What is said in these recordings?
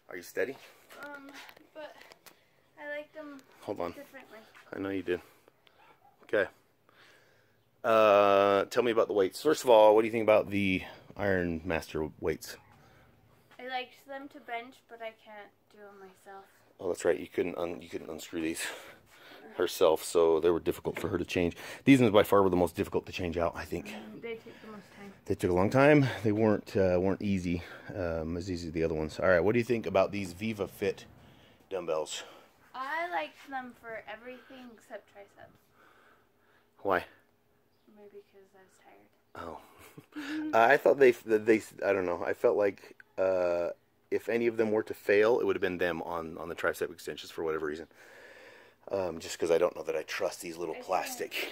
Are you steady? But I like them Hold on. differently. I know you did. Okay. Tell me about the weights. First of all, what do you think about the Ironmaster weights? I liked them to bench, but I can't do them myself. Oh, that's right. You couldn't unscrew these herself, so they were difficult for her to change. These ones by far were the most difficult to change out, I think. They took the most time. They took a long time. They weren't easy, as easy as the other ones. All right, what do you think about these Vivafit dumbbells? I liked them for everything except triceps. Why? Maybe because I was tired. Oh, I thought they. I don't know. I felt like if any of them were to fail, it would have been them on the tricep extensions for whatever reason. Just because I don't know that I trust these little plastic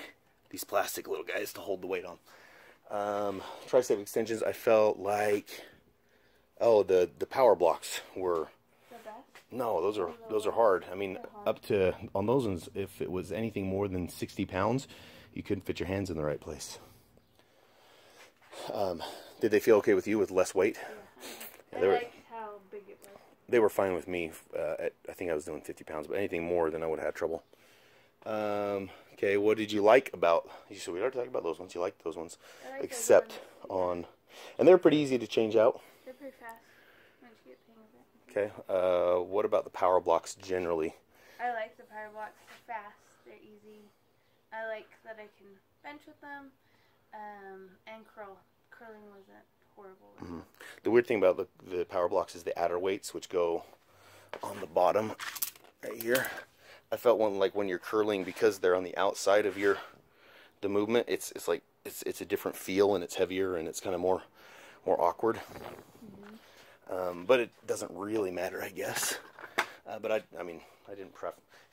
little guys to hold the weight on. Tricep extensions, I felt like, oh, the Powerblocks were. The best? No, those are hard. I mean, up to on those ones, if it was anything more than 60 pounds, you couldn't fit your hands in the right place. Did they feel okay with you with less weight? Yeah. I liked how big it was. They were fine with me. I think I was doing 50 pounds, but anything more, then I would have had trouble. Okay, what did you like about? So we already talked about those ones. You liked those ones, except on, and they're pretty easy to change out. They're pretty fast once you get the hang of it. Okay. What about the Powerblocks generally? I like the Powerblocks. They're fast. They're easy. I like that I can bench with them, and curl. Curling wasn't horrible. Mm-hmm. The weird thing about the Powerblocks is the adder weights, which go on the bottom right here. I felt when you're curling, because they're on the outside of the movement, it's a different feel, and it's heavier, and it's kind of more awkward. Mm-hmm. But it doesn't really matter, I guess. But I mean, I didn't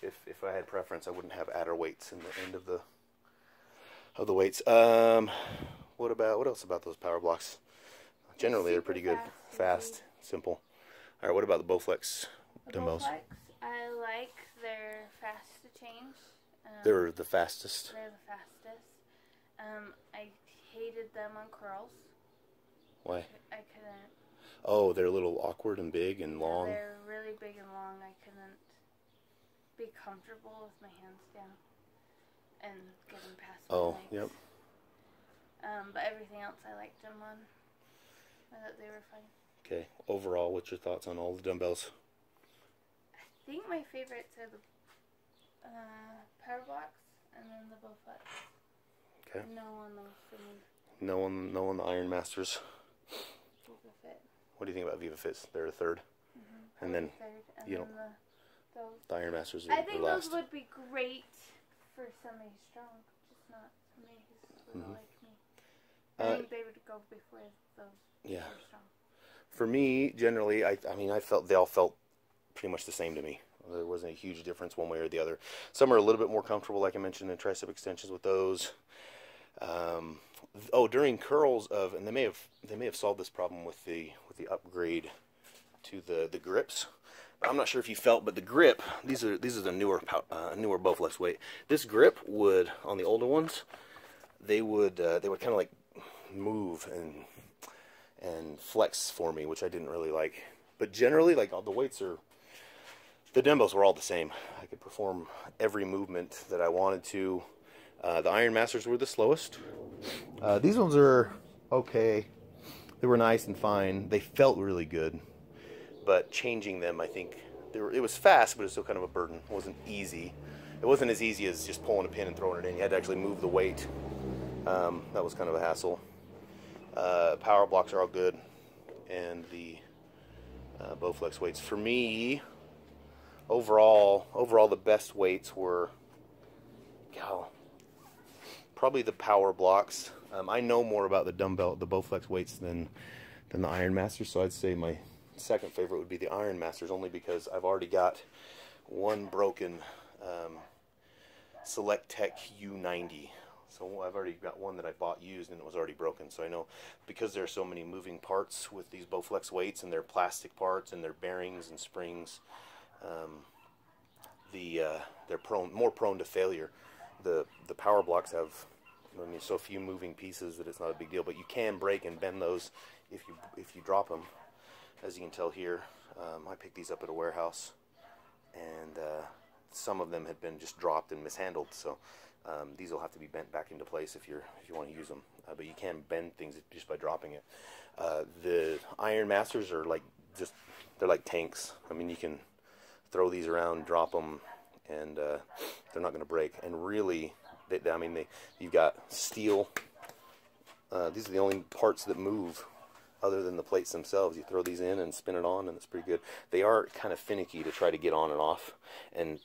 if I had preference, I wouldn't have adder weights in the end of the weights. What else about those Powerblocks? Generally, they're pretty good, fast, simple. All right, what about the Bowflex dumbbells? Bowflex, I like they're fast to change. They're the fastest. They're the fastest. I hated them on curls. Why? I couldn't. Oh, they're a little awkward and big and long. They're really big and long. I couldn't be comfortable with my hands down and getting past my legs. Yep. But everything else I liked them on. I thought they were fine. Okay. Overall, what's your thoughts on all the dumbbells? I think my favorites are the Powerblocks and then the Bowflex. Okay. No on those for me. No on the Ironmasters. Vivafit. What do you think about Vivafits? They're a third. Mm-hmm. And then third. you know, the Ironmasters are I think last. those would be great for somebody strong, just not somebody who's little like me. I think they would go before those. Yeah. Strong. For me, generally, I mean, I felt they all felt pretty much the same to me. There wasn't a huge difference one way or the other. Some are a little bit more comfortable, like I mentioned, in tricep extensions with those. During curls and they may have solved this problem with the upgrade to the grips. I'm not sure if you felt, but the grip, these are the newer Bowflex weight. This grip would, on the older ones, they would kind of like move and flex for me, which I didn't really like. But generally, like, all the weights the dumbbells were all the same. I could perform every movement that I wanted to. The Ironmasters were the slowest. These ones are okay. They were nice and fine. They felt really good. But changing them, I think, it was fast, but it was still kind of a burden. It wasn't easy. It wasn't as easy as just pulling a pin and throwing it in. You had to actually move the weight. That was kind of a hassle. Powerblocks are all good. And the Bowflex weights. For me, overall the best weights were, probably the Powerblocks. I know more about the Bowflex weights than the Ironmaster, so I'd say my second favorite would be the Ironmasters, only because I've already got one broken Select Tech U90. So I've already got one that I bought used and it was already broken. So I know, because there are so many moving parts with these Bowflex weights, and they're plastic parts and they're bearings and springs, they're more prone to failure. The Powerblocks have, I mean, so few moving pieces that it's not a big deal, but you can break and bend those if you drop them. As you can tell here, I picked these up at a warehouse, and some of them had been just dropped and mishandled, so these will have to be bent back into place if you want to use them. But you can bend things just by dropping it. The Ironmasters are they're like tanks. I mean, you can throw these around, drop them, and they're not going to break. And really, you've got steel. These are the only parts that move other than the plates themselves. You throw these in and spin it on, and it's pretty good. They are kind of finicky to try to get on and off, and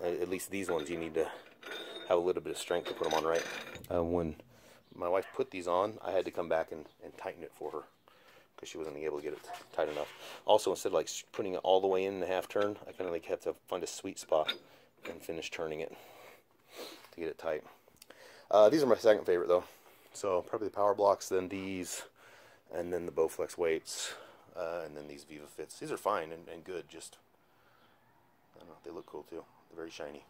at least these ones, you need to have a little bit of strength to put them on right. When my wife put these on, I had to come back and tighten it for her because she wasn't able to get it tight enough. Also, instead of like putting it all the way in a half turn, I kind of like have to find a sweet spot and finish turning it to get it tight. These are my second favorite though. So probably the Powerblocks, then these, and then the Bowflex weights, and then these Vivafits. These are fine and good, just, I don't know, they look cool too. They're very shiny.